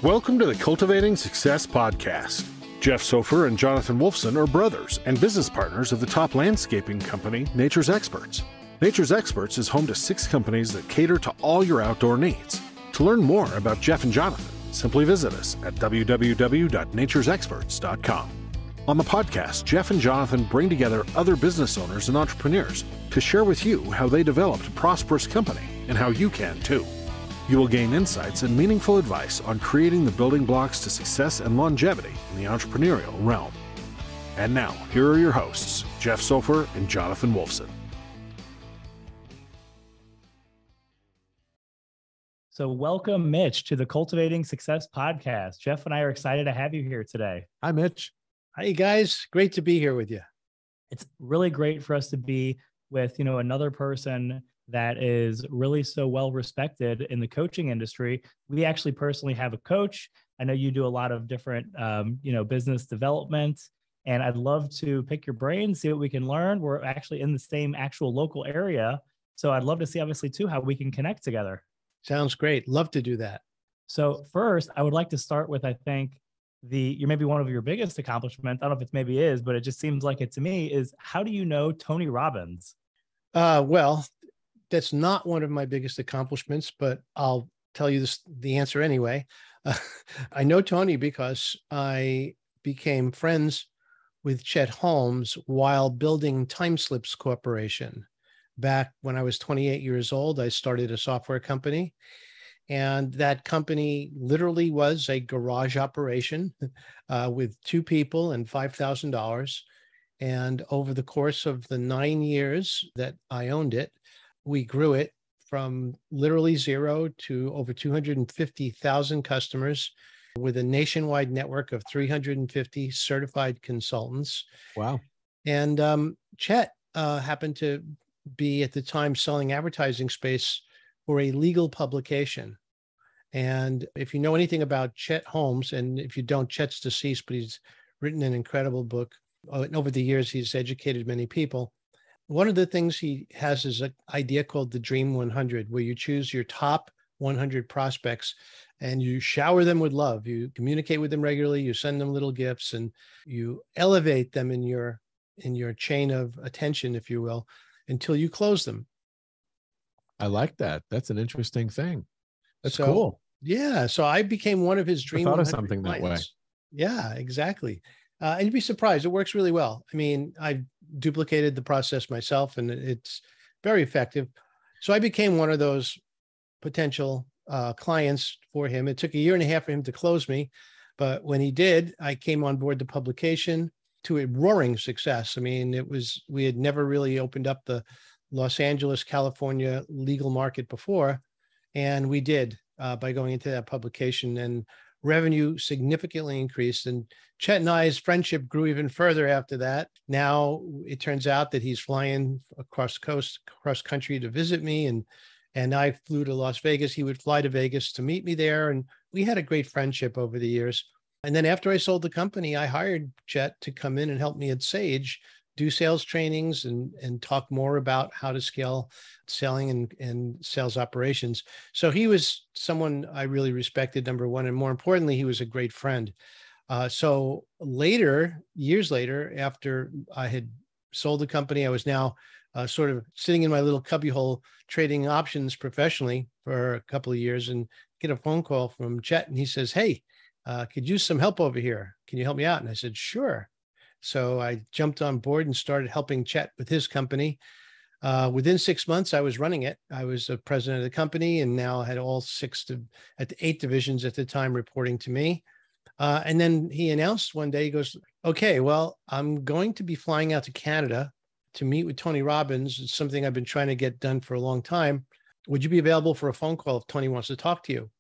Welcome to the Cultivating Success podcast. Jeff Sofer and Jonathan Wolfson are brothers and business partners of the top landscaping company, Nature's Experts. Nature's Experts is home to 6 companies that cater to all your outdoor needs. To learn more about Jeff and Jonathan, simply visit us at www.naturesexperts.com. On the podcast, Jeff and Jonathan bring together other business owners and entrepreneurs to share with you how they developed a prosperous company and how you can too. You will gain insights and meaningful advice on creating the building blocks to success and longevity in the entrepreneurial realm. And now, here are your hosts, Jeff Sofer and Jonathan Wolfson. So welcome, Mitch, to the Cultivating Success podcast. Jeff and I are excited to have you here today. Hi, Mitch. Hi, guys. Great to be here with you. It's really great for us to be with, anher person that is really so well respected in the coaching industry. We actually personally have a coach. I know you do a lot of different, business development, and I'd love to pick your brain, see what we can learn. We're actually in the same actual local area. So I'd love to see, obviously, too, how we can connect together. Sounds great. Love to do that. So first, I would like to start with, I think, you're maybe one of your biggest accomplishments. I don't know if it maybe is, but it just seems like it to me, is how do you know Tony Robbins? Well, that's not one of my biggest accomplishments, but I'll tell you the answer anyway. I know Tony because I became friends with Chet Holmes while building Timeslips Corporation. Back when I was 28 years old, I started a software company. And that company literally was a garage operation with 2 people and $5,000. And over the course of the 9 years that I owned it, we grew it from literally 0 to over 250,000 customers with a nationwide network of 350 certified consultants. Wow. And Chet happened to be at the time selling advertising space for a legal publication. And if you know anything about Chet Holmes, and if you don't, Chet's deceased, but he's written an incredible book. And over the years, he's educated many people. One of the things he has is an idea called the Dream 100, where you choose your top 100 prospects and you shower them with love. You communicate with them regularly, you send them little gifts, and you elevate them in your chain of attention, if you will, until you close them. I like that. That's an interesting thing. That's So, cool. Yeah. So I became one of his Dream I thought of 100 something that way. clients. Yeah, exactly. And you'd be surprised. It works really well. I mean, I duplicated the process myself, and it's very effective. So I became one of those potential clients for him. It took a year and a half for him to close me. But when he did, I came on board the publication to a roaring success. I mean, we had never really opened up the Los Angeles, California legal market before. And we did by going into that publication, and revenue significantly increased. And Chet and I's friendship grew even further after that. Now it turns out that he's flying across country to visit me. And I flew to Las Vegas. He would fly to Vegas to meet me there. And we had a great friendship over the years. And then after I sold the company, I hired Chet to come in and help me at Sage, do sales trainings and talk more about how to scale selling and sales operations. So he was someone I really respected, number one. And more importantly, he was a great friend. So years later, after I had sold the company, I was now sort of sitting in my little cubbyhole trading options professionally for a couple of years, and get a phone call from Chet. And he says, "Hey, could use some help over here. Can you help me out?" And I said, "Sure." So I jumped on board and started helping Chet with his company. Within 6 months, I was running it. I was the president of the company, and now had all 8 divisions at the time reporting to me. And then he announced one day, he goes, "Okay, well, I'm going to be flying out to Canada to meet with Tony Robbins. It's something I've been trying to get done for a long time. Would you be available for a phone call if Tony wants to talk to you?"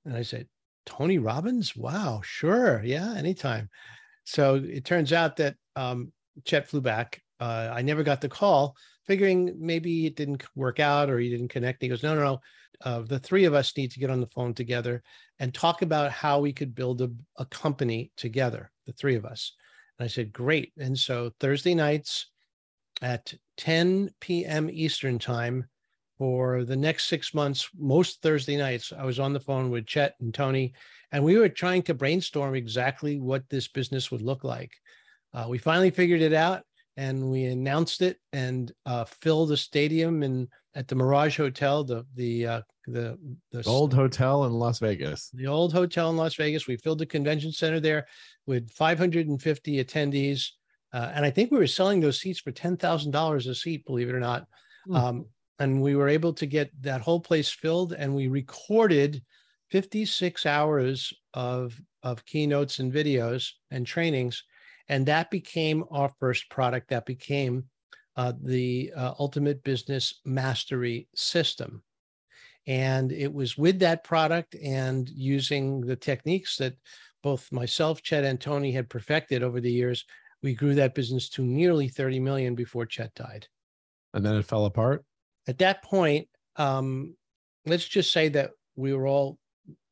And I said, "Tony Robbins? Wow, sure. Yeah, anytime." So it turns out that Chet flew back. I never got the call, figuring maybe it didn't work out or he didn't connect. He goes, no. The 3 of us need to get on the phone together and talk about how we could build a company together, the 3 of us. And I said, great. And so Thursday nights at 10 p.m. Eastern time, for the next 6 months, most Thursday nights, I was on the phone with Chet and Tony, and we were trying to brainstorm exactly what this business would look like. We finally figured it out, and we announced it and filled a stadium at the Mirage Hotel, the old hotel in Las Vegas. The old hotel in Las Vegas. We filled the convention center there with 550 attendees. And I think we were selling those seats for $10,000 a seat, believe it or not. And we were able to get that whole place filled, and we recorded 56 hours of keynotes and videos and trainings. And that became our first product. That became the Ultimate Business Mastery System. And it was with that product and using the techniques that both myself, Chet, and Tony had perfected over the years, we grew that business to nearly 30 million before Chet died. And then it fell apart? At that point, let's just say that we were all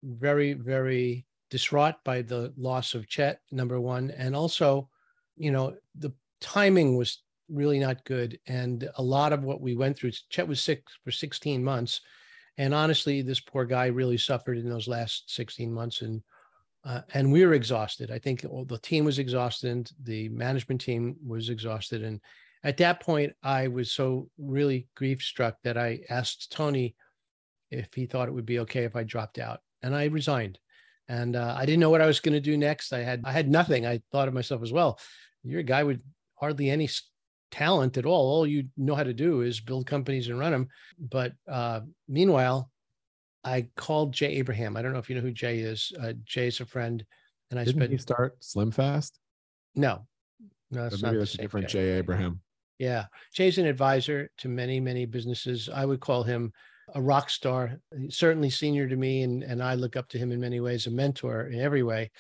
very, very distraught by the loss of Chet, number one. And also, the timing was really not good. And a lot of what we went through, Chet was sick for 16 months. And honestly, this poor guy really suffered in those last 16 months. And we were exhausted. I think the team was exhausted. The management team was exhausted. And at that point, I was so really grief struck that I asked Tony if he thought it would be okay if I dropped out. And I resigned. And I didn't know what I was going to do next. I had nothing. I thought of myself as, well, you're a guy with hardly any talent at all. All you know how to do is build companies and run them. But meanwhile, I called Jay Abraham. I don't know if you know who Jay is. Jay's a friend. And Didn't he start Slim Fast? No, it's maybe that's a different Jay Abraham. Yeah. Jay's an advisor to many, many businesses. I would call him a rock star, certainly senior to me. And I look up to him in many ways, a mentor in every way.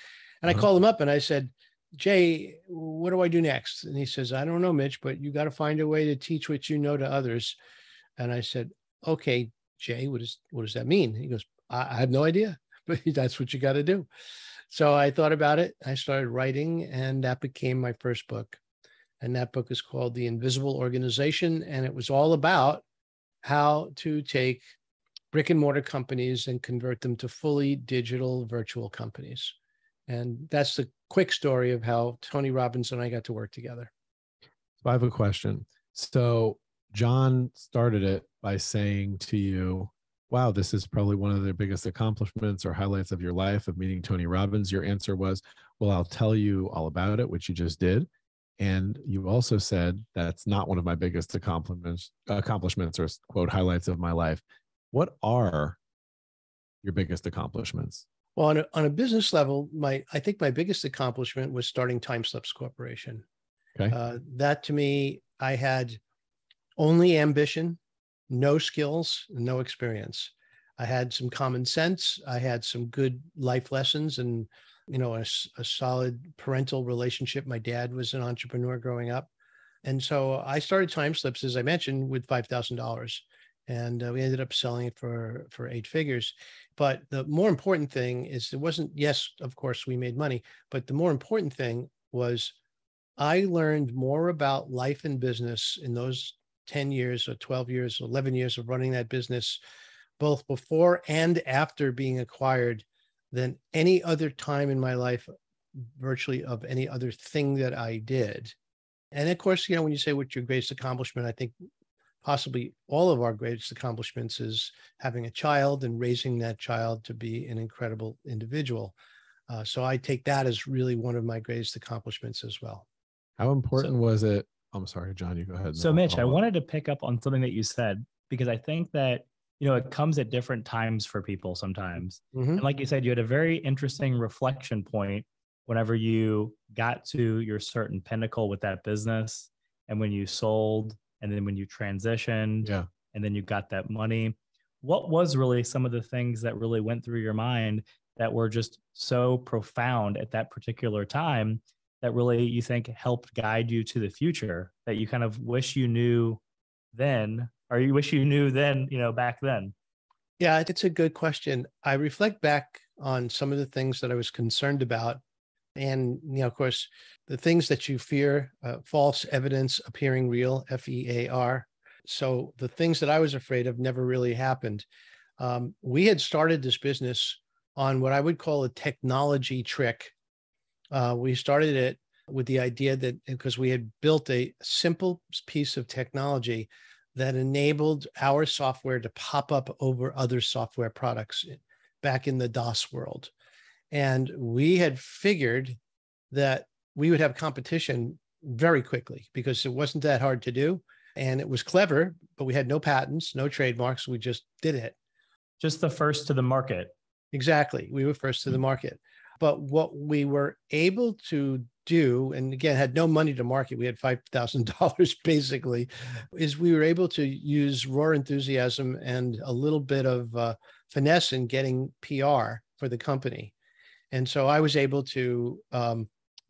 And I called him up and I said, Jay, what do I do next? And he says, I don't know, Mitch, but you got to find a way to teach what you know to others. And I said, okay, Jay, what does that mean? He goes, I have no idea, but that's what you got to do. So I thought about it. I started writing, and that became my first book. And that book is called The Invisible Organization. And it was all about how to take brick and mortar companies and convert them to fully digital virtual companies. And that's the quick story of how Tony Robbins and I got to work together. So I have a question. So John started it by saying to you, wow, this is probably one of the biggest accomplishments or highlights of your life, of meeting Tony Robbins. Your answer was, well, I'll tell you all about it, which you just did. And you also said, that's not one of my biggest accomplishments or quote highlights of my life. What are your biggest accomplishments? Well, on a business level, I think my biggest accomplishment was starting Timeslips Corporation. Okay. That to me, I had only ambition, no skills, no experience. I had some common sense. I had some good life lessons and, a solid parental relationship. My dad was an entrepreneur growing up. And so I started Timeslips, as I mentioned, with $5,000. And we ended up selling it for 8 figures. But the more important thing is, it wasn't, yes, of course, we made money. But the more important thing was I learned more about life and business in those 10 years or 12 years, 11 years of running that business, both before and after being acquired, than any other time in my life, virtually of any other thing that I did. And of course, when you say what's your greatest accomplishment, I think possibly all of our greatest accomplishments is having a child and raising that child to be an incredible individual. So I take that as really one of my greatest accomplishments as well. How important was it? I'm sorry, John, you go ahead. So Mitch, I wanted to pick up on something that you said, because I think that, it comes at different times for people sometimes. Mm-hmm. And like you said, you had a very interesting reflection point whenever you got to your certain pinnacle with that business, and when you sold, and then when you transitioned, and then you got that money. What was really some of the things that really went through your mind that were just so profound at that particular time that really you think helped guide you to the future, that you kind of wish you knew then, or you wish you knew then, back then? Yeah, it's a good question. I reflect back on some of the things that I was concerned about. And, of course, the things that you fear, false evidence appearing real, FEAR. So the things that I was afraid of never really happened. We had started this business on what I would call a technology trick. We started it with the idea that because we had built a simple piece of technology that enabled our software to pop up over other software products back in the DOS world. And we had figured that we would have competition very quickly because it wasn't that hard to do. And it was clever, but we had no patents, no trademarks. We just did it. Just the first to the market. Exactly. We were first to the market. But what we were able to do, and again, had no money to market, we had $5,000 basically, is we were able to use raw enthusiasm and a little bit of finesse in getting PR for the company. And so I was able to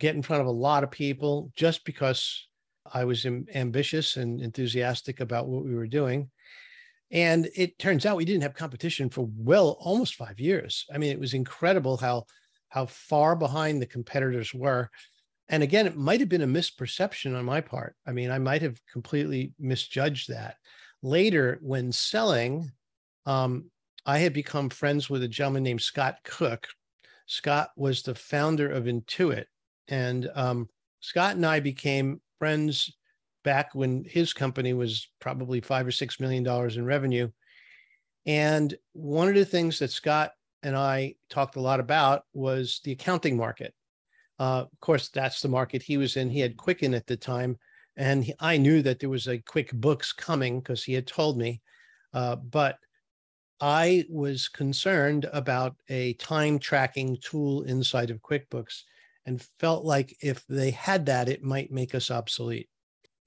get in front of a lot of people just because I was ambitious and enthusiastic about what we were doing. And it turns out we didn't have competition for almost 5 years. I mean, it was incredible how far behind the competitors were. And again, it might have been a misperception on my part. I mean, I might have completely misjudged that. Later, when selling, I had become friends with a gentleman named Scott Cook. Scott was the founder of Intuit. And Scott and I became friends back when his company was probably $5 or $6 million in revenue. And one of the things that Scott and I talked a lot about was the accounting market. Of course, that's the market he was in. He had Quicken at the time, and I knew that there was a QuickBooks coming because he had told me. But I was concerned about a time tracking tool inside of QuickBooks and felt like if they had that, it might make us obsolete.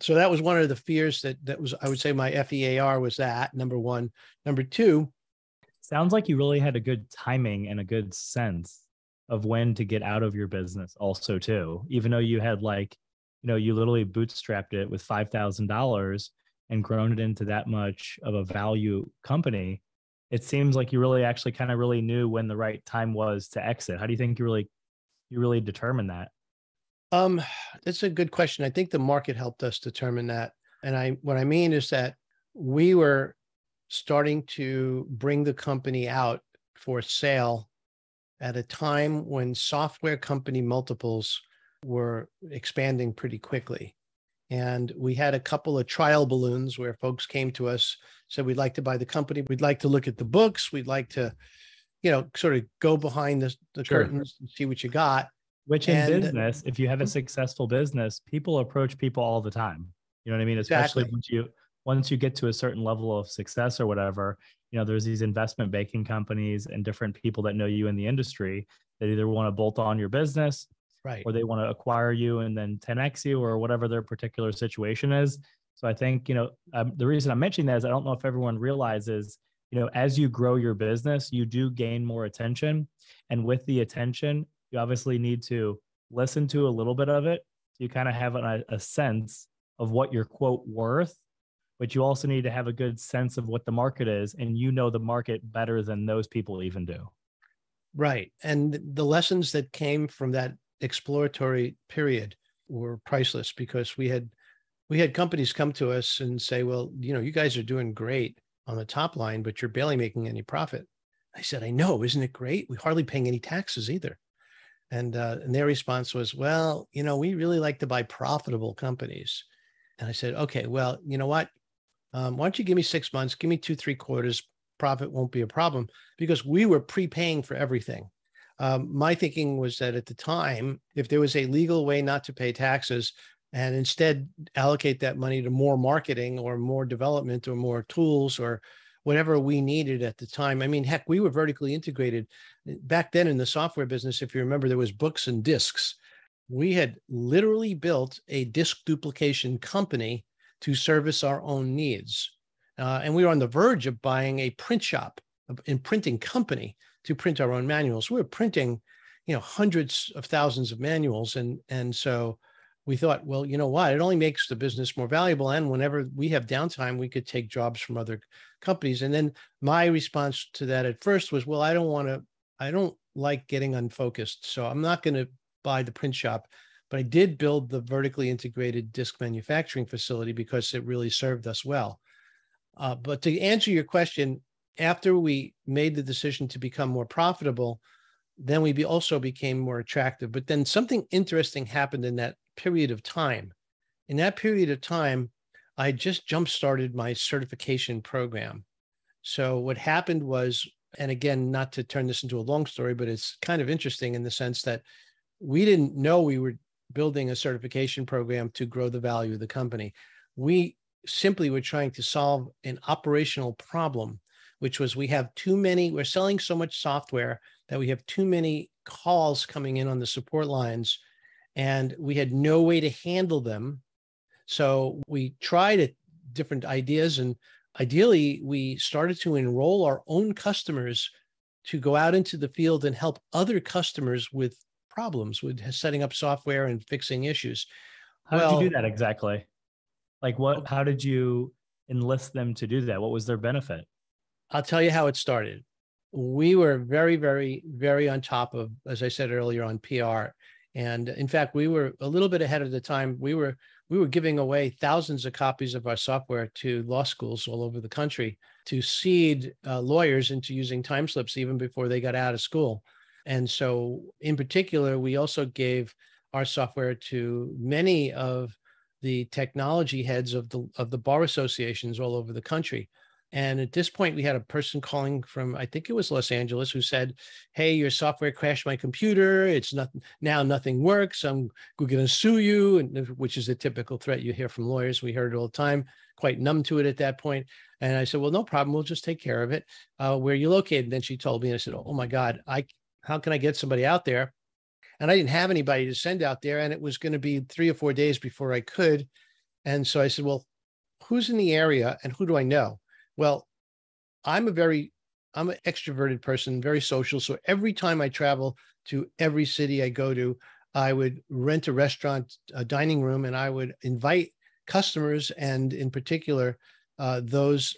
So that was one of the fears that was, I would say my FEAR was that, number one. Number two. Sounds like you really had a good timing and a good sense of when to get out of your business also too, even though you had you literally bootstrapped it with $5,000 and grown it into that much of a value company. It seems like you really actually kind of really knew when the right time was to exit. How do you think you really determined that? That's a good question. I think the market helped us determine that. And what I mean is that we were starting to bring the company out for sale at a time when software company multiples were expanding pretty quickly. And we had a couple of trial balloons where folks came to us, said, we'd like to buy the company. We'd like to look at the books. We'd like to, sort of go behind the curtains and see what you got. Which in business, if you have a successful business, people approach people all the time. You know what I mean? Especially once you get to a certain level of success or whatever, there's these investment banking companies and different people that know you in the industry that either want to bolt on your business, right, or they want to acquire you and then 10x you or whatever their particular situation is. So I think, the reason I'm mentioning that is I don't know if everyone realizes, as you grow your business, you do gain more attention. And with the attention, you obviously need to listen to a little bit of it. So you kind of have a sense of what you're quote worth, but you also need to have a good sense of what the market is. And the market better than those people even do. Right. And the lessons that came from that exploratory period were priceless because we had companies come to us and say, well, you guys are doing great on the top line, but you're barely making any profit. I said, I know, isn't it great? We're hardly paying any taxes either. And their response was, well, we really like to buy profitable companies. And I said, okay, well, you know what? Why don't you give me 6 months, give me 2-3 quarters, profit won't be a problem, because we were prepaying for everything. My thinking was that at the time, if there was a legal way not to pay taxes and instead allocate that money to more marketing or more development or more tools or whatever we needed at the time. I mean, heck, we were vertically integrated. Back then in the software business, if you remember, there was books and discs. We had literally built a disk duplication company to service our own needs. And we were on the verge of buying a print shop, a printing company to print our own manuals. We were printing, hundreds of thousands of manuals. And so we thought, well, you know what? It only makes the business more valuable. And whenever we have downtime, we could take jobs from other companies. And then my response to that at first was, well, I don't like getting unfocused. So I'm not going to buy the print shop. But I did build the vertically integrated disc manufacturing facility because it really served us well. But to answer your question, after we made the decision to become more profitable, then we also became more attractive. But then something interesting happened in that period of time. In that period of time, I just jump-started my certification program. So what happened was, and again, not to turn this into a long story, but it's kind of interesting in the sense that we didn't know we were building a certification program to grow the value of the company. We simply were trying to solve an operational problem, which was we're selling so much software that we have too many calls coming in on the support lines, and we had no way to handle them. So we tried different ideas, and ideally we started to enroll our own customers to go out into the field and help other customers with problems with setting up software and fixing issues. How did you do that exactly? Like how did you enlist them to do that? What was their benefit? I'll tell you how it started. We were very, very, very on top of, as I said earlier, on PR. And in fact, we were a little bit ahead of the time. We were giving away thousands of copies of our software to law schools all over the country to seed lawyers into using time slips even before they got out of school. And so in particular, we also gave our software to many of the technology heads of the bar associations all over the country. And at this point, we had a person calling from, I think it was Los Angeles, who said, "Hey, your software crashed my computer. It's not now, nothing works. I'm going to sue you," and which is a typical threat you hear from lawyers. We heard it all the time, quite numb to it at that point. And I said, "Well, no problem. We'll just take care of it. Where are you located?" And then she told me, and I said, "Oh my God, how can I get somebody out there?" And I didn't have anybody to send out there, and it was going to be 3 or 4 days before I could. And so I said, "Well, who's in the area and who do I know?" Well, I'm an extroverted person, very social. So every time I travel to every city I go to, I would rent a restaurant, a dining room, and I would invite customers, and in particular, those,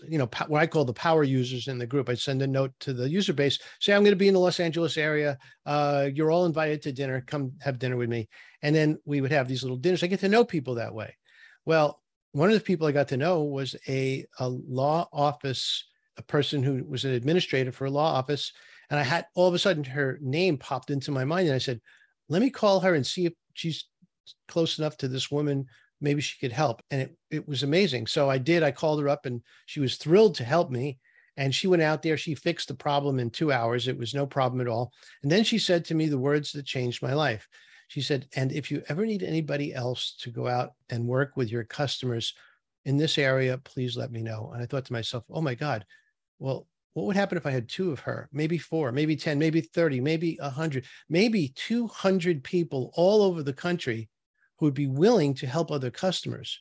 what I call the power users in the group. I'd send a note to the user base, say, "I'm going to be in the Los Angeles area. You're all invited to dinner. Come have dinner with me." And then we would have these little dinners. I get to know people that way. Well, one of the people I got to know was a law office, a person who was an administrator for a law office. And I had, all of a sudden, her name popped into my mind. And I said, "Let me call her and see if she's close enough to this woman. Maybe she could help." And it was amazing. So I did. I called her up and she was thrilled to help me. And she went out there. She fixed the problem in 2 hours. It was no problem at all. And then she said to me the words that changed my life. She said, "And if you ever need anybody else to go out and work with your customers in this area, please let me know." And I thought to myself, oh my God, well, what would happen if I had 2 of her, maybe 4, maybe 10, maybe 30, maybe 100, maybe 200 people all over the country who would be willing to help other customers?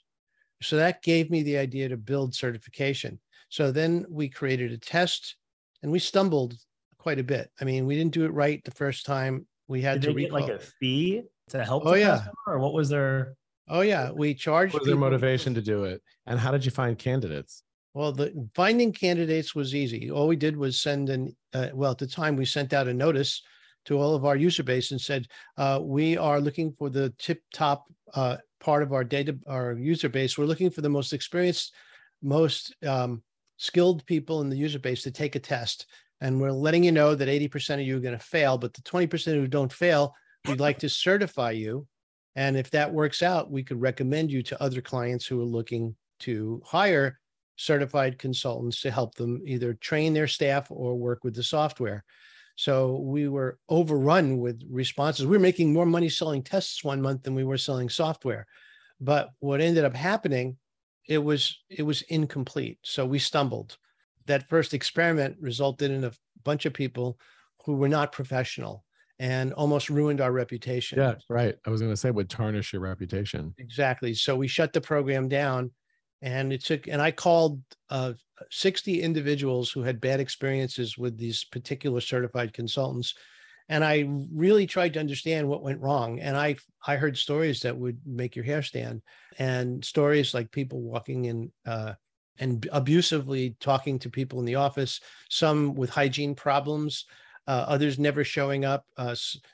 So that gave me the idea to build certification. So then we created a test, and we stumbled quite a bit. I mean, we didn't do it right the first time. We had Did to they get like a fee to help the customer, or what was their? Oh yeah, we charged. What was their motivation to do it, and how did you find candidates? Well, the finding candidates was easy. All we did was send at the time we sent out a notice to all of our user base and said, "We are looking for the tip top part of our user base. We're looking for the most experienced, most skilled people in the user base to take a test. And we're letting you know that 80% of you are going to fail, but the 20% who don't fail, we'd like to certify you. And if that works out, we could recommend you to other clients who are looking to hire certified consultants to help them either train their staff or work with the software." So we were overrun with responses. We were making more money selling tests one month than we were selling software. But what ended up happening, it was incomplete. So we stumbled. That first experiment resulted in a bunch of people who were not professional and almost ruined our reputation. Yeah, right. I was going to say, would tarnish your reputation. Exactly. So we shut the program down, and I called 60 individuals who had bad experiences with these particular certified consultants. And I really tried to understand what went wrong. And I heard stories that would make your hair stand, and stories like people walking in and abusively talking to people in the office, some with hygiene problems, others never showing up,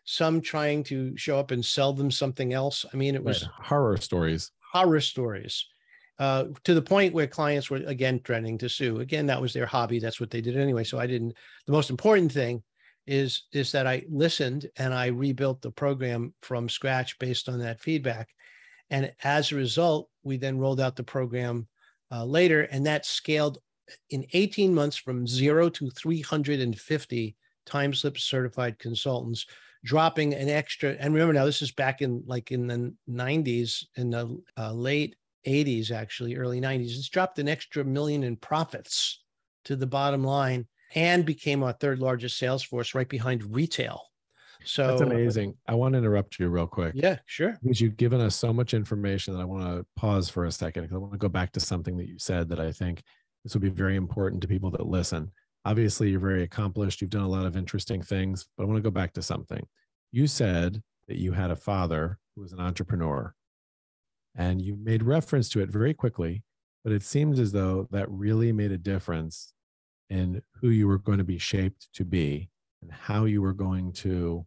some trying to show up and sell them something else. I mean, it was horror stories. to the point where clients were again threatening to sue. Again, that was their hobby. That's what they did anyway. So I didn't. The most important thing is that I listened and I rebuilt the program from scratch based on that feedback. And as a result, we then rolled out the program later, and that scaled in 18 months from 0 to 350 time-slip certified consultants, dropping an extra. And remember now, this is back in the 90s, in the late 80s, actually, early 90s. It's dropped an extra $1 million in profits to the bottom line and became our third largest sales force, right behind retail. So that's amazing. I want to interrupt you real quick. Yeah, sure. Because you've given us so much information that I want to pause for a second, because I want to go back to something that you said that I think this will be very important to people that listen. Obviously, you're very accomplished. You've done a lot of interesting things, but I want to go back to something. You said that you had a father who was an entrepreneur, and you made reference to it very quickly, but it seems as though that really made a difference in who you were going to be shaped to be and how you were going to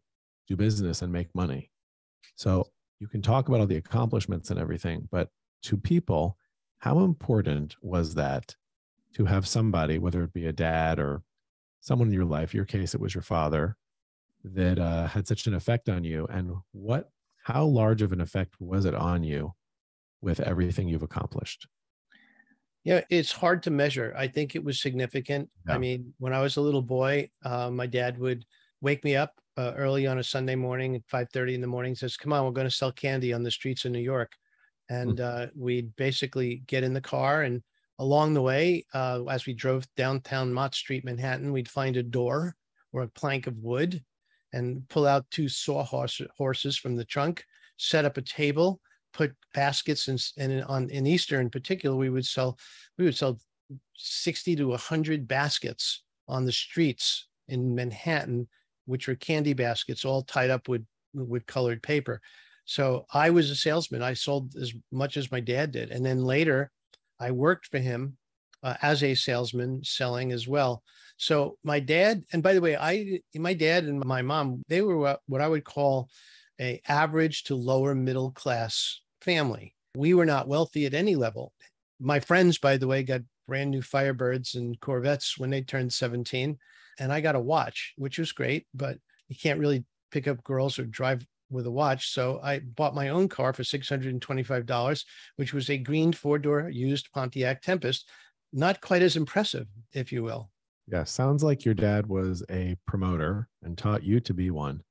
do business and make money. So you can talk about all the accomplishments and everything, but to people, how important was that to have somebody, whether it be a dad or someone in your life, your case, it was your father, that had such an effect on you? And how large of an effect was it on you with everything you've accomplished? Yeah, it's hard to measure. I think it was significant. Yeah. I mean, when I was a little boy, my dad would wake me up early on a Sunday morning at 5:30 in the morning, says, "Come on, we're going to sell candy on the streets of New York." And we'd basically get in the car, and along the way, as we drove downtown Mott Street, Manhattan, we'd find a door or a plank of wood and pull out two horses from the trunk, set up a table, put baskets, in Easter in particular, we would sell 60 to 100 baskets on the streets in Manhattan, which were candy baskets, all tied up with colored paper. So I was a salesman. I sold as much as my dad did. And then later I worked for him as a salesman, selling as well. So my dad, and by the way, my dad and my mom, they were what I would call a average to lower middle class family. We were not wealthy at any level. My friends, by the way, got brand new Firebirds and Corvettes when they turned 17. And I got a watch, which was great, but you can't really pick up girls or drive with a watch. So I bought my own car for $625, which was a green 4-door used Pontiac Tempest. Not quite as impressive, if you will. Yeah, sounds like your dad was a promoter and taught you to be one.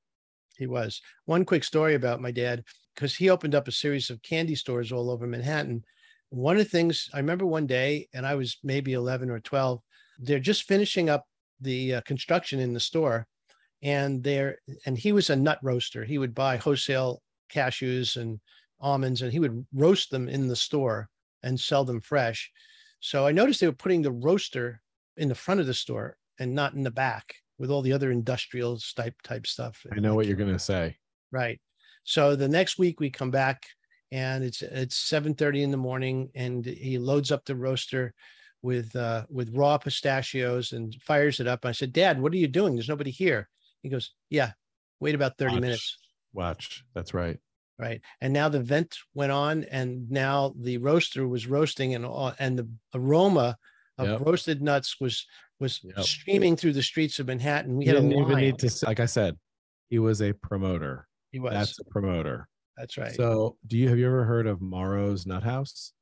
He was. One quick story about my dad, because he opened up a series of candy stores all over Manhattan. One of the things I remember one day, and I was maybe 11 or 12, they're just finishing up the construction in the store, and he was a nut roaster. He would buy wholesale cashews and almonds, and he would roast them in the store and sell them fresh. So I noticed they were putting the roaster in the front of the store and not in the back with all the other industrial type stuff. I know what you're going to say. Right. So the next week we come back, and it's 7:30 in the morning, and he loads up the roaster with raw pistachios and fires it up. I said, "Dad, what are you doing? There's nobody here." He goes, "Yeah, wait about 30 minutes. Watch. That's right. Right." And now the vent went on, and now the roaster was roasting, and the aroma of roasted nuts was streaming through the streets of Manhattan. We didn't even need to, like I said, he was a promoter. He was. That's a promoter. That's right. So have you ever heard of Morrow's Nut House?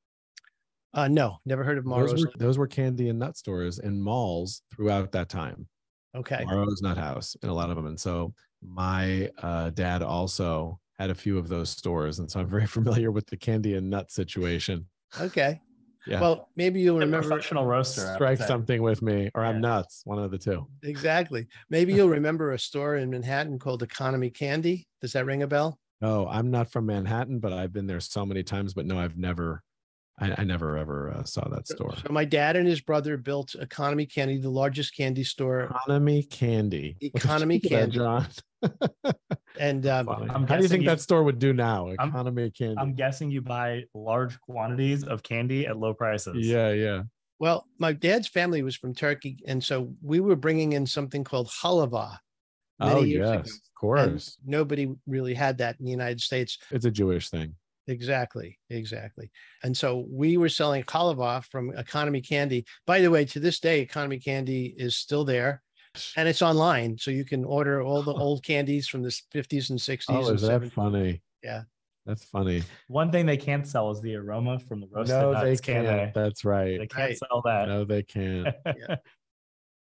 No, never heard of Morrow's. Those were candy and nut stores in malls throughout that time. Okay. Morrow's Nut House in a lot of them. And so my dad also had a few of those stores. And so I'm very familiar with the candy and nut situation. Okay. Yeah. Well, maybe you'll remember. Professional roaster. Strike something with me, or I'm nuts. One of the two. Exactly. Maybe you'll remember a store in Manhattan called Economy Candy. Does that ring a bell? No, I'm not from Manhattan, but I've been there so many times. But no, I never ever saw that store. So my dad and his brother built Economy Candy, the largest candy store. Economy Candy. Economy Candy. John. And how do you think that store would do now? Economy Candy. I'm guessing you buy large quantities of candy at low prices. Yeah. Well, my dad's family was from Turkey, and so we were bringing in something called halava. Oh, yes, of course. And nobody really had that in the United States. It's a Jewish thing. Exactly. And so we were selling Khalava from Economy Candy. By the way, to this day, Economy Candy is still there and it's online. So you can order all the old candies from the 50s and 60s Oh, and is that 70s. funny? Yeah. That's funny. One thing they can't sell is the aroma from the roasted No, nuts, they can can't. they? That's right. They can't Right. sell that. No, they can't. Yeah.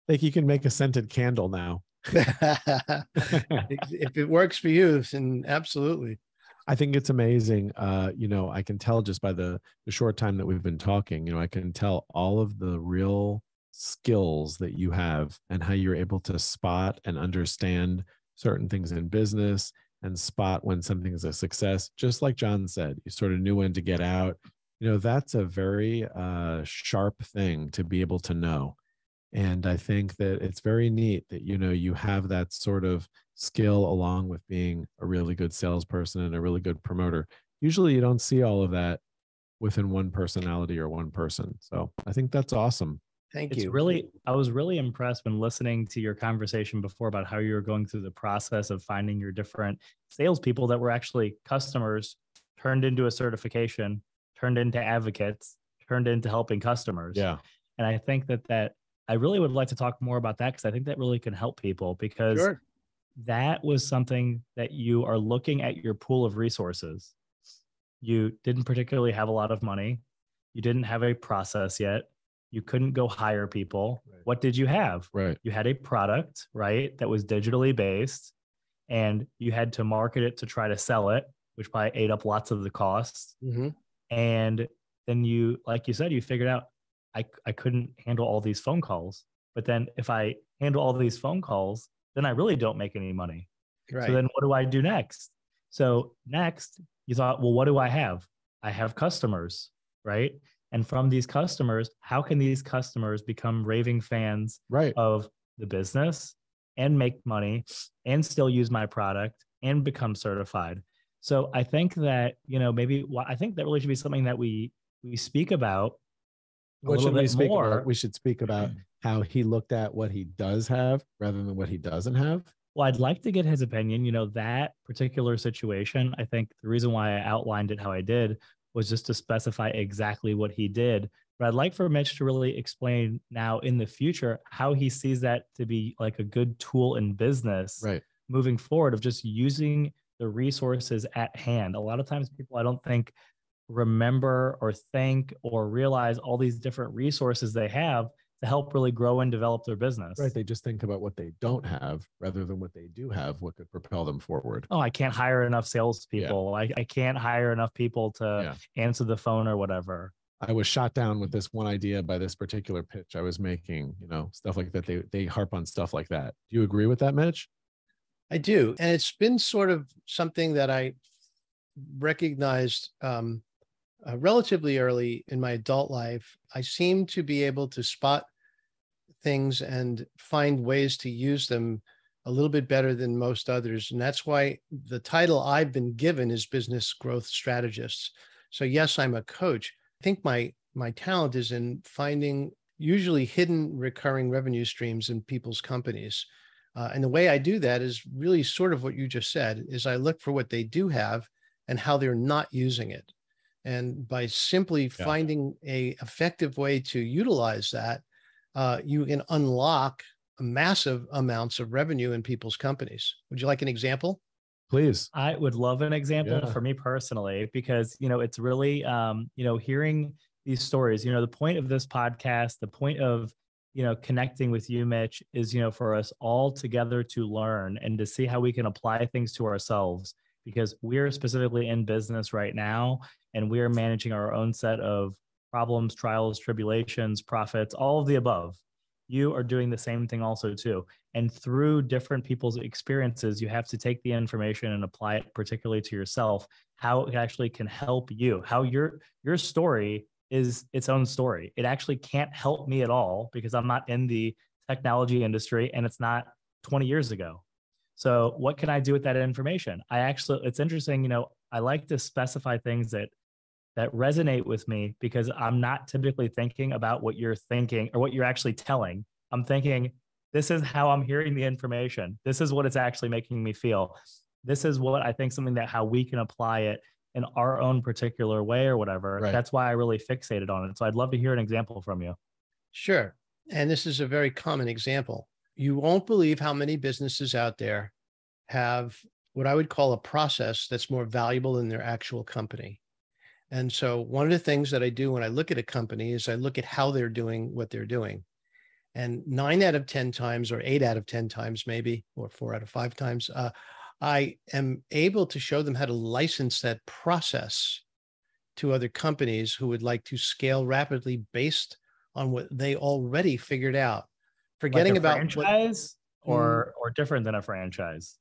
Like you can make a scented candle now. If it works for you, then absolutely. I think it's amazing. I can tell just by the short time that we've been talking, I can tell all of the real skills that you have and how you're able to spot and understand certain things in business and spot when something is a success. Just like John said, you sort of knew when to get out. That's a very sharp thing to be able to know. And I think that it's very neat that, you have that sort of skill along with being a really good salesperson and a really good promoter. Usually you don't see all of that within one personality or one person. So I think that's awesome. Thank It's you. really, I was really impressed when listening to your conversation before about how you were going through the process of finding your different salespeople that were actually customers turned into a certification, turned into advocates, turned into helping customers. Yeah. And I think that I really would like to talk more about that because I think that really can help people because Sure. that was something that you are looking at your pool of resources. You didn't particularly have a lot of money. You didn't have a process yet. You couldn't go hire people. Right. What did you have? Right. You had a product, right, that was digitally based, and you had to market it to try to sell it, which probably ate up lots of the costs. Mm-hmm. And then you, like you said, you figured out I couldn't handle all these phone calls. But then if I handle all these phone calls, then I really don't make any money. Right. So then what do I do next? So next you thought, well, what do I have? I have customers, right? And from these customers, how can these customers become raving fans Right. of the business and make money and still use my product and become certified? So I think that, I think that really should be something that we speak about. What should we speak more. about? We should speak about how he looked at what he does have rather than what he doesn't have. Well, I'd like to get his opinion. That particular situation, I think the reason why I outlined it how I did was just to specify exactly what he did. But I'd like for Mitch to really explain now in the future how he sees that to be like a good tool in business Right. moving forward of just using the resources at hand. A lot of times people, I don't think, remember or think or realize all these different resources they have to help really grow and develop their business. Right. They just think about what they don't have rather than what they do have, what could propel them forward. Oh, I can't hire enough salespeople. Yeah. I can't hire enough people to answer the phone or whatever. I was shot down with this one idea by this particular pitch I was making, stuff like that. They harp on stuff like that. Do you agree with that, Mitch? I do. And it's been sort of something that I recognized relatively early in my adult life. I seem to be able to spot things and find ways to use them a little bit better than most others. And that's why the title I've been given is business growth strategist. So yes, I'm a coach. I think my talent is in finding usually hidden recurring revenue streams in people's companies. And the way I do that is really sort of what you just said, is I look for what they do have and how they're not using it. And by simply finding a effective way to utilize that, you can unlock massive amounts of revenue in people's companies. Would you like an example? Please. I would love an example for me personally, because, it's really, hearing these stories, the point of this podcast, the point of, connecting with you, Mitch, is, for us all together to learn and to see how we can apply things to ourselves, because we're specifically in business right now and we're managing our own set of problems, trials, tribulations, profits, all of the above. You are doing the same thing also too. And through different people's experiences, you have to take the information and apply it particularly to yourself, how it actually can help you, how your story is its own story. It actually can't help me at all because I'm not in the technology industry and it's not 20 years ago. So what can I do with that information? It's interesting, I like to specify things that resonate with me because I'm not typically thinking about what you're thinking or what you're actually telling. I'm thinking, this is how I'm hearing the information. This is what it's actually making me feel. This is what I think how we can apply it in our own particular way or whatever. Right. That's why I really fixated on it. So I'd love to hear an example from you. Sure. And this is a very common example. You won't believe how many businesses out there have what I would call a process that's more valuable than their actual company. And so one of the things that I do when I look at a company is I look at how they're doing what they're doing. And 9 out of 10 times, or 8 out of 10 times, maybe, or 4 out of 5 times, I am able to show them how to license that process to other companies who would like to scale rapidly based on what they already figured out. Forgetting like a about franchise or different than a franchise.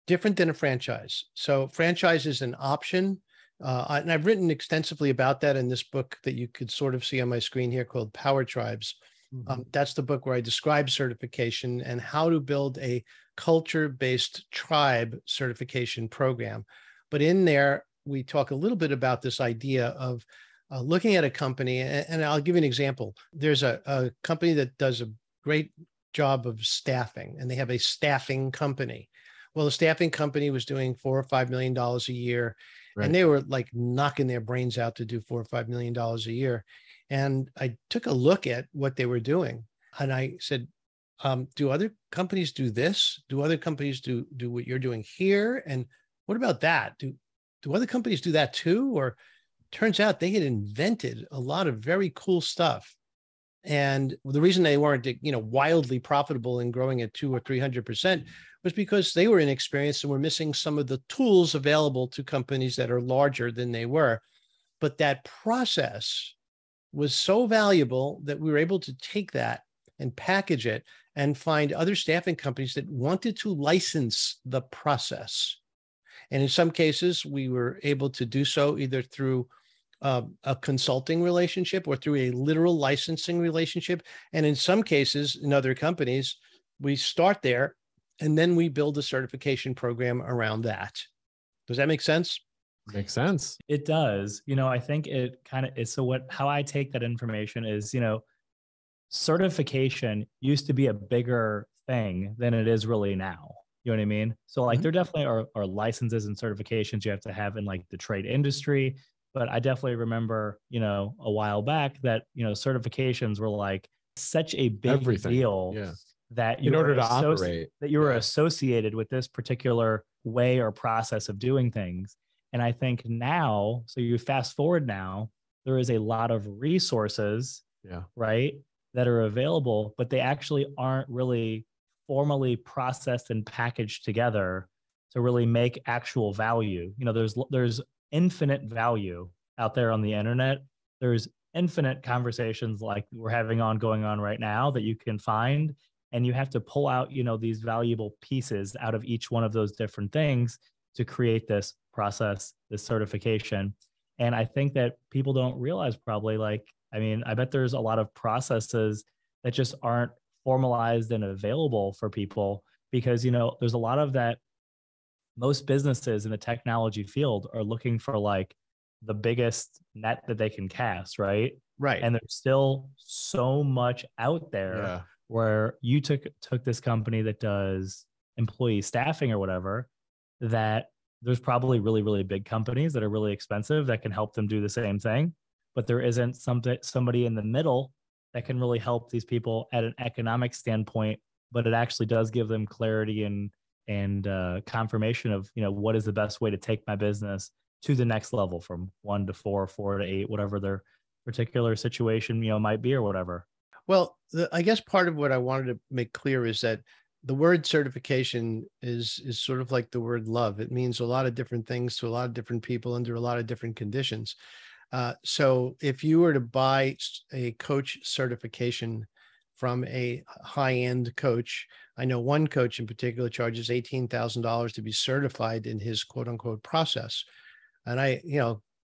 Different than a franchise. So franchise is an option. And I've written extensively about that in this book that you could sort of see on my screen here called Power Tribes. That's the book where I describe certification and how to build a culture-based tribe certification program. But in there, we talk a little bit about this idea of looking at a company. And I'll give you an example. There's a company that does a great job of staffing, and they have a staffing company. Well, the staffing company was doing $4 or $5 million a year, right, and they were like knocking their brains out to do $4 or $5 million a year. And I took a look at what they were doing, and I said, do other companies do this? Do other companies do what you're doing here? And what about that? Do other companies do that too? Or turns out they had invented a lot of very cool stuff. And the reason they weren't, wildly profitable and growing at 200 or 300% was because they were inexperienced and were missing some of the tools available to companies that are larger than they were. But that process was so valuable that we were able to take that and package it and find other staffing companies that wanted to license the process. And in some cases, we were able to do so either through a consulting relationship or through a literal licensing relationship. And in some cases, in other companies, we start there and then we build a certification program around that. Does that make sense? Makes sense. It does. I think it kind of is. So how I take that information is, certification used to be a bigger thing than it is really now. You know what I mean? So like there definitely are licenses and certifications you have to have in like the trade industry. But I definitely remember, a while back that, certifications were like such a big deal that in order to operate, that you were associated with this particular way or process of doing things. And I think now, so you fast forward now, there is a lot of resources, right, that are available, but they actually aren't really formally processed and packaged together to really make actual value. There's infinite value out there on the internet. There's infinite conversations like we're having going on right now that you can find, and you have to pull out, these valuable pieces out of each one of those different things to create this process, this certification. And I think that people don't realize probably I bet there's a lot of processes that just aren't formalized and available for people because, there's a lot of that. Most businesses in the technology field are looking for like the biggest net that they can cast, right? Right. And there's still so much out there where you took this company that does employee staffing or whatever, that there's probably really, really big companies that are really expensive that can help them do the same thing. But there isn't somebody in the middle that can really help these people at an economic standpoint, but it actually does give them clarity and confirmation of, what is the best way to take my business to the next level from 1 to 4, 4 to 8, whatever their particular situation, might be or whatever. Well, I guess part of what I wanted to make clear is that the word certification is sort of like the word love. It means a lot of different things to a lot of different people under a lot of different conditions. So if you were to buy a coach certification from a high-end coach, I know one coach in particular charges $18,000 to be certified in his quote unquote process. And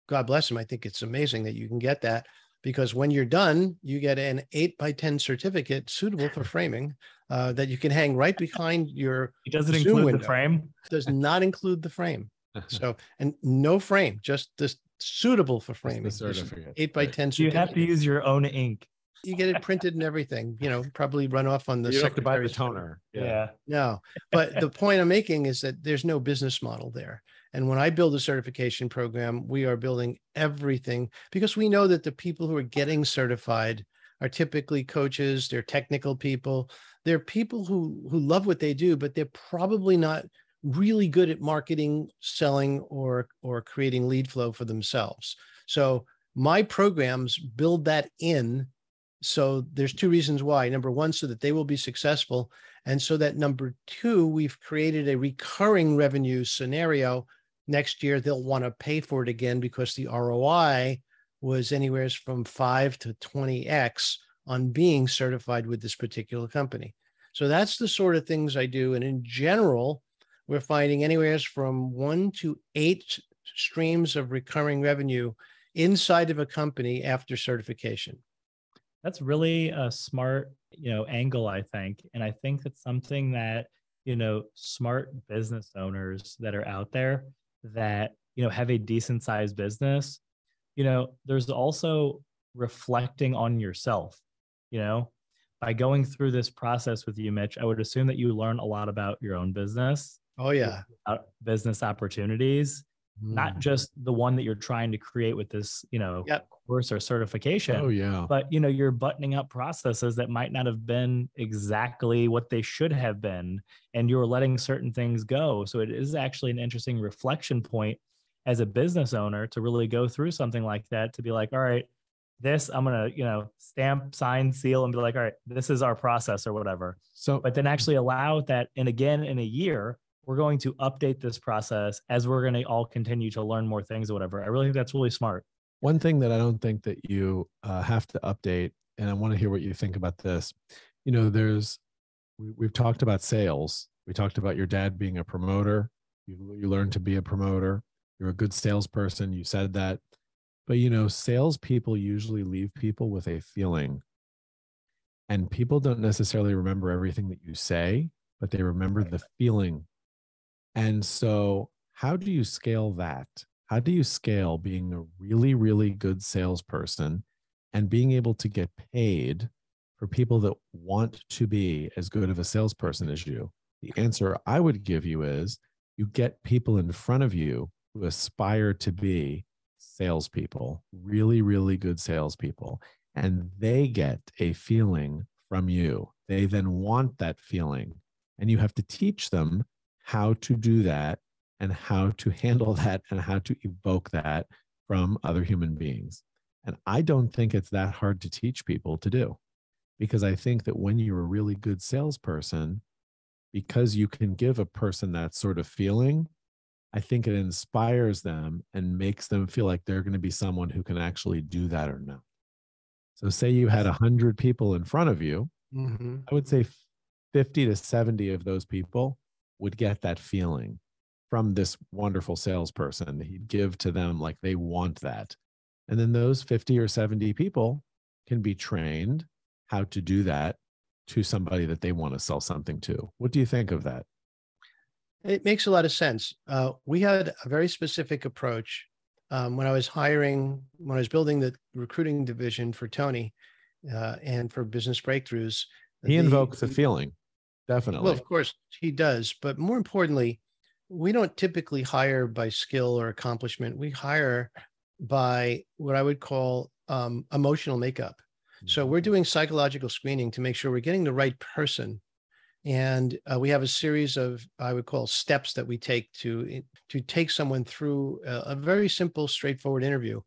God bless him. I think it's amazing that you can get that, because when you're done, you get an 8x10 certificate suitable for framing that you can hang right behind your It doesn't Zoom include window. the frame. Does not include the frame. So, and no frame, just this suitable for framing. 8x10 certificate. You have to use your own ink. you get it printed and everything, probably run off on the You don't have to buy the secretary's toner. Yeah. No, but the point I'm making is that there's no business model there. And when I build a certification program, we are building everything because we know that the people who are getting certified are typically coaches, they're technical people, they're people who love what they do, but they're probably not really good at marketing, selling, or creating lead flow for themselves. So my programs build that in. So there's two reasons why. Number one, so that they will be successful. And so that number two, we've created a recurring revenue scenario. Next year, they'll want to pay for it again because the ROI was anywhere from 5 to 20x on being certified with this particular company. So that's the sort of things I do. And in general, we're finding anywhere from 1 to 8 streams of recurring revenue inside of a company after certification. That's really a smart, angle, I think. And I think that's something that, smart business owners that are out there that, have a decent sized business, there's also reflecting on yourself, by going through this process with you, Mitch. I would assume that you learn a lot about your own business. Oh, yeah. Business opportunities, not just the one that you're trying to create with this, course or certification. Oh, yeah. But, you're buttoning up processes that might not have been exactly what they should have been. And you're letting certain things go. So it is actually an interesting reflection point as a business owner to really go through something like that, to be like, all right, this I'm going to, stamp, sign, seal, and be like, all right, this is our process or whatever. So, but then actually allow that. And again, in a year, we're going to update this process as we're going to all continue to learn more things or whatever. I really think that's really smart. one thing that I don't think that you have to update, and I want to hear what you think about this. We've talked about sales. We talked about your dad being a promoter. You learned to be a promoter. You're a good salesperson. You said that. But, salespeople usually leave people with a feeling. And people don't necessarily remember everything that you say, but they remember the feeling. And so how do you scale that? How do you scale being a really, really good salesperson and being able to get paid for people that want to be as good of a salesperson as you? The answer I would give you is you get people in front of you who aspire to be salespeople, really, really good salespeople, and they get a feeling from you. They then want that feeling, and you have to teach them how to do that and how to handle that and how to evoke that from other human beings. And I don't think it's that hard to teach people to do, because I think that when you're a really good salesperson, because you can give a person that sort of feeling, I think it inspires them and makes them feel like they're going to be someone who can actually do that or not. So say you had 100 people in front of you, I would say 50 to 70 of those people would get that feeling from this wonderful salesperson. He'd give to them like they want that. And then those 50 or 70 people can be trained how to do that to somebody that they want to sell something to. What do you think of that? It makes a lot of sense. We had a very specific approach when I was building the recruiting division for Tony and for Business Breakthroughs. He invokes a feeling, definitely. Well, of course he does. But more importantly, we don't typically hire by skill or accomplishment. We hire by what I would call emotional makeup. So we're doing psychological screening to make sure we're getting the right person. And we have a series of, I would call, steps that we take to take someone through a very simple, straightforward interview.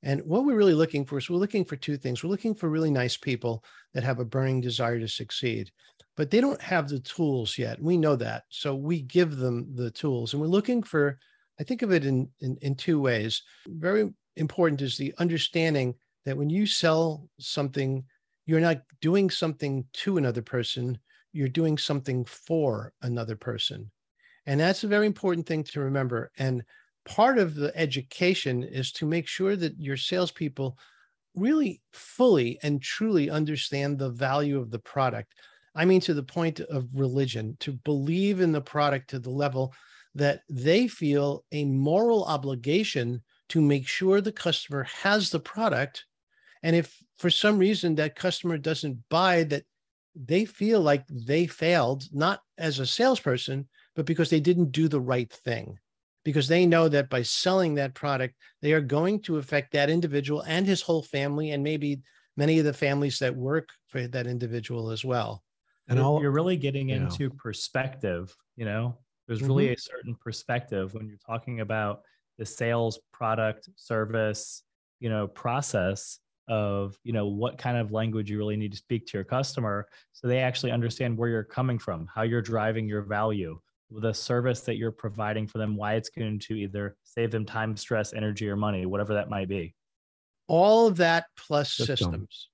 And what we're really looking for is we're looking for two things. We're looking for really nice people that have a burning desire to succeed, but they don't have the tools yet. We know that. So we give them the tools. And we're looking for, I think of it in two ways. Very important is the understanding that when you sell something, you're not doing something to another person, you're doing something for another person. And that's a very important thing to remember. And part of the education is to make sure that your salespeople really fully and truly understand the value of the product. I mean, to the point of religion, to believe in the product to the level that they feel a moral obligation to make sure the customer has the product And if for some reason that customer doesn't buy, that they feel like they failed, not as a salesperson, but because they didn't do the right thing, because they know that by selling that product, they are going to affect that individual and his whole family, and maybe many of the families that work for that individual as well. And You're really getting Yeah. into perspective, there's really a certain perspective when you're talking about the sales, product, service, process of, what kind of language you really need to speak to your customer, so they actually understand where you're coming from, how you're driving your value, the service that you're providing for them, why it's going to either save them time, stress, energy, or money, whatever that might be. All of that plus System. systems.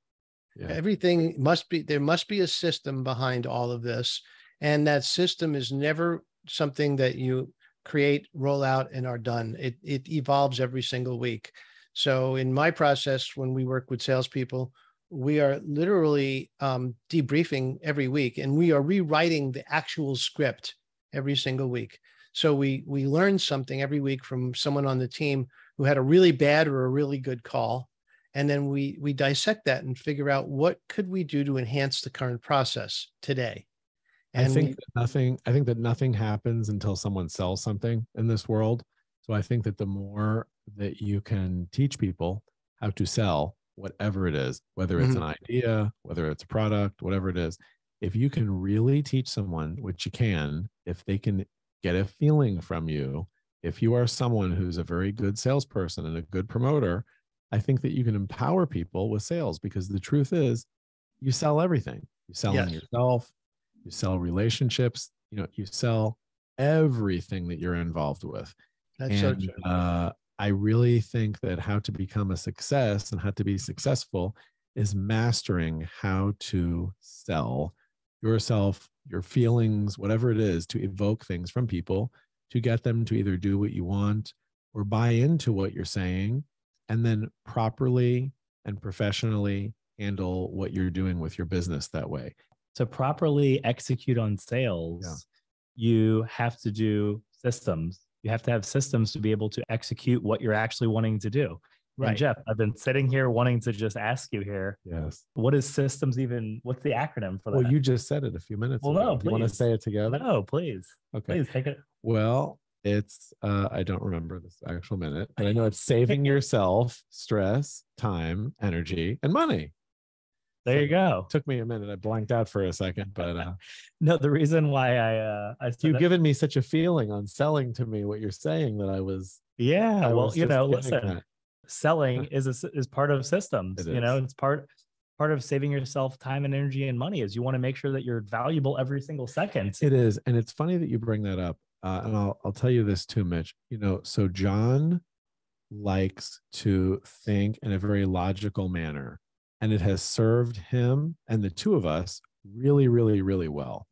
Yeah. Everything there must be a system behind all of this. And that system is never something that you create, roll out, and are done. It evolves every single week. So in my process, when we work with salespeople, we are literally debriefing every week, and we are rewriting the actual script every single week. So we learn something every week from someone on the team who had a really bad or a really good call. And then we dissect that and figure out what could we do to enhance the current process today. And I think that nothing happens until someone sells something in this world. So I think that the more that you can teach people how to sell whatever it is, whether it's an idea, whether it's a product, whatever it is, if you can really teach someone, which you can, if they can get a feeling from you, if you are someone who's a very good salesperson and a good promoter, I think that you can empower people with sales, because the truth is you sell everything. You sell yourself, you sell relationships, you sell everything that you're involved with. That's so true. I really think that how to become a success and how to be successful is mastering how to sell yourself, your feelings, whatever it is, to evoke things from people, to get them to either do what you want or buy into what you're saying, and then properly and professionally handle what you're doing with your business that way. To properly execute on sales, you have to do systems. You have to have systems to be able to execute what you're actually wanting to do. Right. And Jeff, I've been sitting here wanting to just ask you here. Yes. What is systems even? What's the acronym for that? Well, you just said it a few minutes ago. No, please. You want to say it together? No, please. Okay. Please take it. Well, it's, I don't remember this actual minute, but I know it's saving yourself stress, time, energy, and money. There you go. It took me a minute. I blanked out for a second, but no, the reason why you've given me such a feeling on selling to me what you're saying that I was. Yeah. Well, listen, that. Selling is part of systems. It's part of saving yourself time and energy and money. Is you want to make sure that you're valuable every single second. It is. And it's funny that you bring that up. And I'll tell you this too, Mitch, so John likes to think in a very logical manner, and it has served him and the two of us really, really, really well.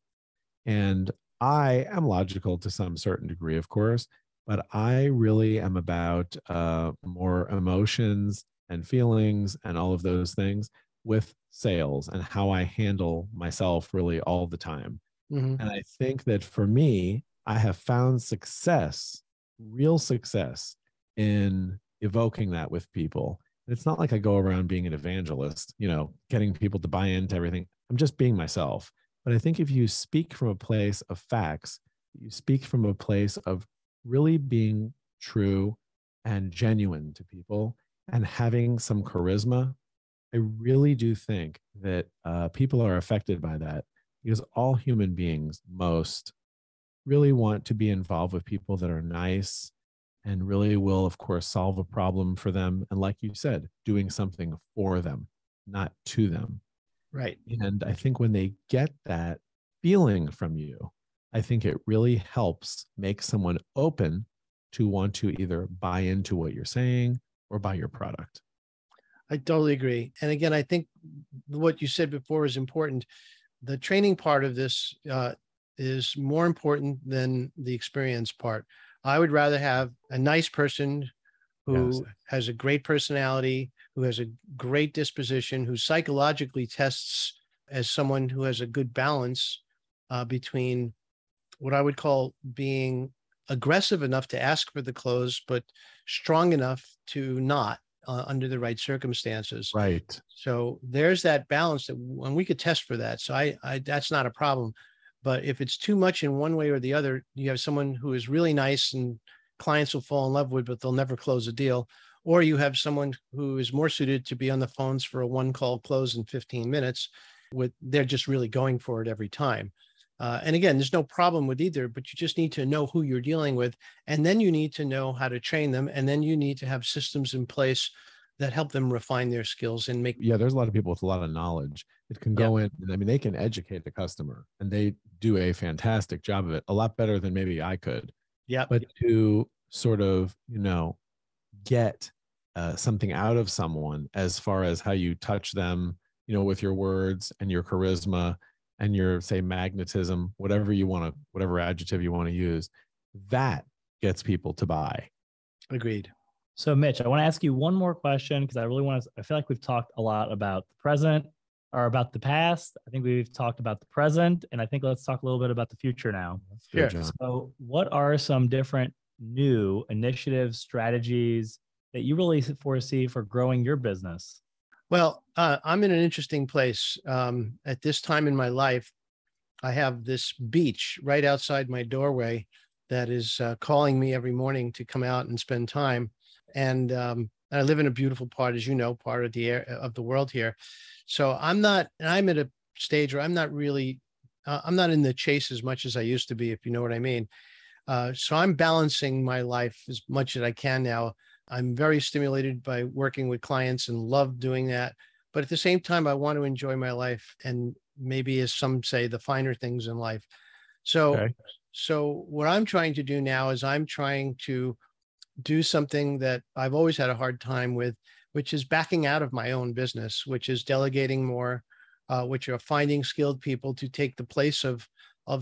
And I am logical to some certain degree, of course, but I really am about more emotions and feelings and all of those things with sales and how I handle myself really all the time. And I think that for me, I have found success, real success, in evoking that with people. It's not like I go around being an evangelist, getting people to buy into everything. I'm just being myself. But I think if you speak from a place of facts, you speak from a place of really being true and genuine to people and having some charisma, I really do think that people are affected by that, because all human beings most really want to be involved with people that are nice and really will, of course, solve a problem for them. And like you said, doing something for them, not to them. Right. And I think when they get that feeling from you, I think it really helps make someone open to want to either buy into what you're saying or buy your product. I totally agree. And again, I think what you said before is important. The training part of this is more important than the experience part. I would rather have a nice person who has a great personality, who has a great disposition, who psychologically tests as someone who has a good balance between what I would call being aggressive enough to ask for the close, but strong enough to not. under the right circumstances. Right. So there's that balance that when we could test for that. So I that's not a problem. But if it's too much in one way or the other, you have someone who is really nice and clients will fall in love with, but they'll never close a deal. Or you have someone who is more suited to be on the phones for a one call close in 15 minutes. They're just really going for it every time. And again, there's no problem with either, but you just need to know who you're dealing with. And then you need to know how to train them. And then you need to have systems in place that help them refine their skills and make. Yeah, there's a lot of people with a lot of knowledge. It can go in, and I mean, they can educate the customer, and they do a fantastic job of it, a lot better than maybe I could. Yeah. But to sort of, get something out of someone as far as how you touch them, with your words and your charisma and your, say, magnetism, whatever adjective you want to use, that gets people to buy. Agreed. So Mitch, I want to ask you one more question because I feel like we've talked a lot about the present or about the past. I think we've talked about the present, and I think let's talk a little bit about the future now. Sure. So what are some different new initiatives, strategies that you really foresee for growing your business? Well, I'm in an interesting place. At this time in my life, I have this beach right outside my doorway that is calling me every morning to come out and spend time. And I live in a beautiful part, as you know, part of the world here. So I'm at a stage where I'm not in the chase as much as I used to be, if you know what I mean. So I'm balancing my life as much as I can now. I'm very stimulated by working with clients and love doing that. But at the same time, I want to enjoy my life and maybe, as some say, the finer things in life. So what I'm trying to do now is I'm trying to do something that I've always had a hard time with, which is backing out of my own business, which is delegating more, which are finding skilled people to take the place of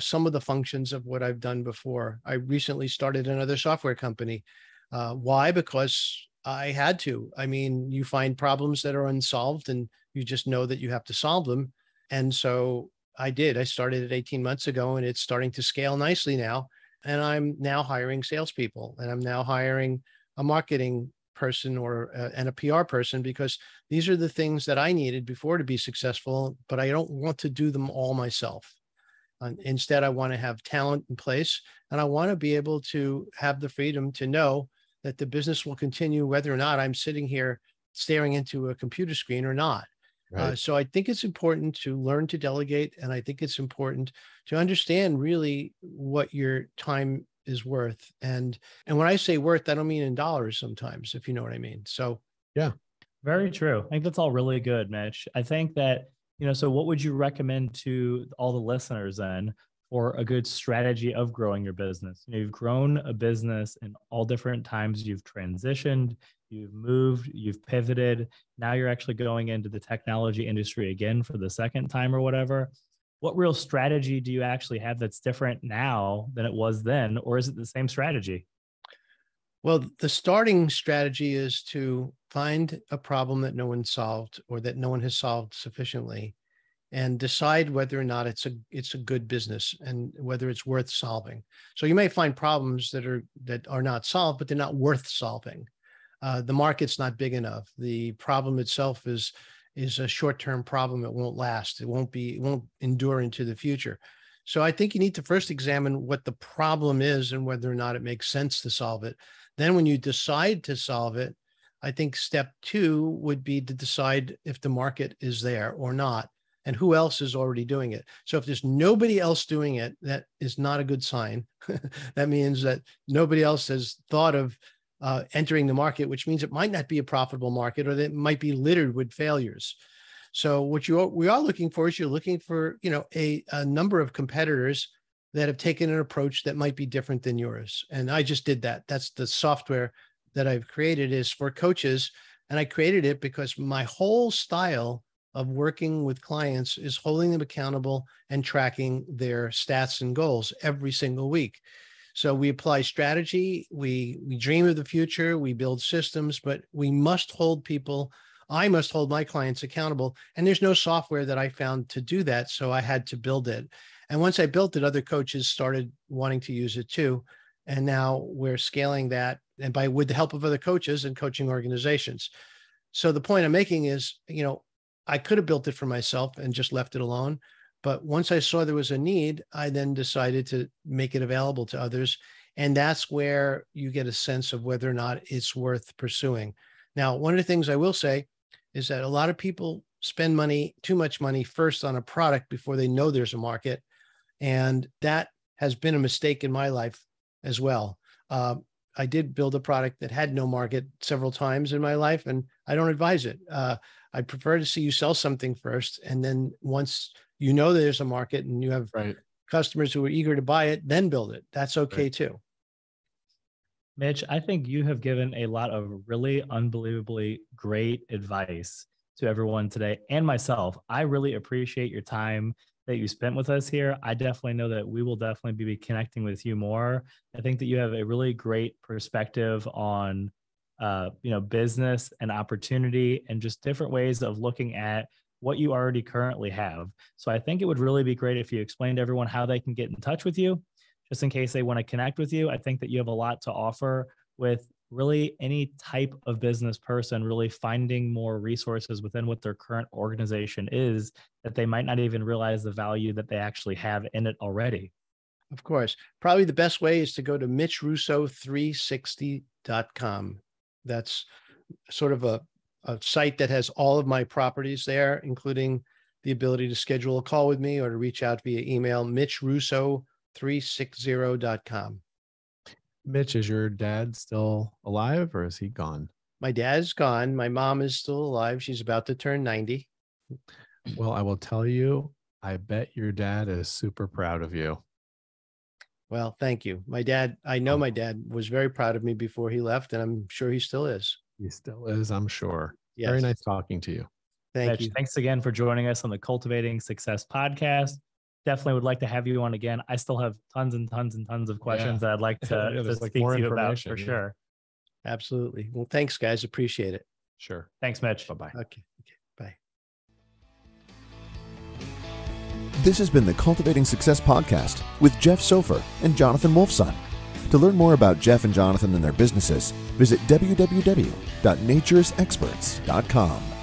some of the functions of what I've done before. I recently started another software company. Why? Because I had to. I mean, you find problems that are unsolved and you just know that you have to solve them. And so I did. I started it 18 months ago, and it's starting to scale nicely now. And I'm now hiring salespeople, and I'm now hiring a marketing person and a PR person, because these are the things that I needed before to be successful, but I don't want to do them all myself. Instead, I want to have talent in place, and I want to be able to have the freedom to know that the business will continue whether or not I'm sitting here staring into a computer screen or not. Right. So I think it's important to learn to delegate, and I think it's important to understand really what your time is worth. And when I say worth, I don't mean in dollars sometimes, if you know what I mean. So yeah, very true. I think that's all really good, Mitch. I think that, so what would you recommend to all the listeners then for a good strategy of growing your business? You've grown a business in all different times. You've transitioned, you've moved, you've pivoted. Now you're actually going into the technology industry again for the second time or whatever. What real strategy do you actually have that's different now than it was then? Or is it the same strategy? Well, the starting strategy is to find a problem that no one solved or that no one has solved sufficiently, and decide whether or not it's a good business and whether it's worth solving. So you may find problems that are not solved, but they're not worth solving. The market's not big enough. The problem itself is a short-term problem. It won't last. It won't endure into the future. So I think you need to first examine what the problem is and whether or not it makes sense to solve it. Then when you decide to solve it, I think step 2 would be to decide if the market is there or not, and who else is already doing it. So if there's nobody else doing it, that is not a good sign. That means that nobody else has thought of entering the market, which means it might not be a profitable market, or that it might be littered with failures. So what we are looking for is you're looking for, a number of competitors that have taken an approach that might be different than yours. And I just did that. That's the software that I've created, is for coaches. And I created it because my whole style of working with clients is holding them accountable and tracking their stats and goals every single week. So we apply strategy, we dream of the future, we build systems, but I must hold my clients accountable. And there's no software that I found to do that. So I had to build it. And once I built it, other coaches started wanting to use it too. And now we're scaling that, and with the help of other coaches and coaching organizations. So the point I'm making is, I could have built it for myself and just left it alone. But once I saw there was a need, I then decided to make it available to others. And that's where you get a sense of whether or not it's worth pursuing. Now, one of the things I will say is that a lot of people spend too much money first on a product before they know there's a market. And that has been a mistake in my life as well. I did build a product that had no market several times in my life, and I don't advise it. I prefer to see you sell something first. And then once you know there's a market and you have customers who are eager to buy it, then build it. That's okay too. Mitch, I think you have given a lot of really unbelievably great advice to everyone today and myself. I really appreciate your time that you spent with us here. I definitely know that we will definitely be connecting with you more. I think that you have a really great perspective on, business and opportunity and just different ways of looking at what you already currently have. So I think it would really be great if you explained to everyone how they can get in touch with you, just in case they want to connect with you. I think that you have a lot to offer with really any type of business person, really finding more resources within what their current organization is that they might not even realize the value that they actually have in it already. Of course. Probably the best way is to go to mitchrusso360.com. That's sort of a site that has all of my properties there, including the ability to schedule a call with me or to reach out via email, mitchrusso360.com. Mitch, is your dad still alive or is he gone? My dad's gone. My mom is still alive. She's about to turn 90. Well, I will tell you, I bet your dad is super proud of you. Well, thank you. I know my dad was very proud of me before he left, and I'm sure he still is. He still is, I'm sure. Yes. Very nice talking to you. Thank you. Thanks again for joining us on the Cultivating Success podcast. Definitely would like to have you on again. I still have tons and tons and tons of questions that I'd like to speak to you about for sure. Absolutely. Well, thanks, guys. Appreciate it. Sure. Thanks, Mitch. Bye-bye. Okay. Bye. This has been the Cultivating Success podcast with Jeff Sofer and Jonathan Wolfson. To learn more about Jeff and Jonathan and their businesses, visit www.naturesexperts.com.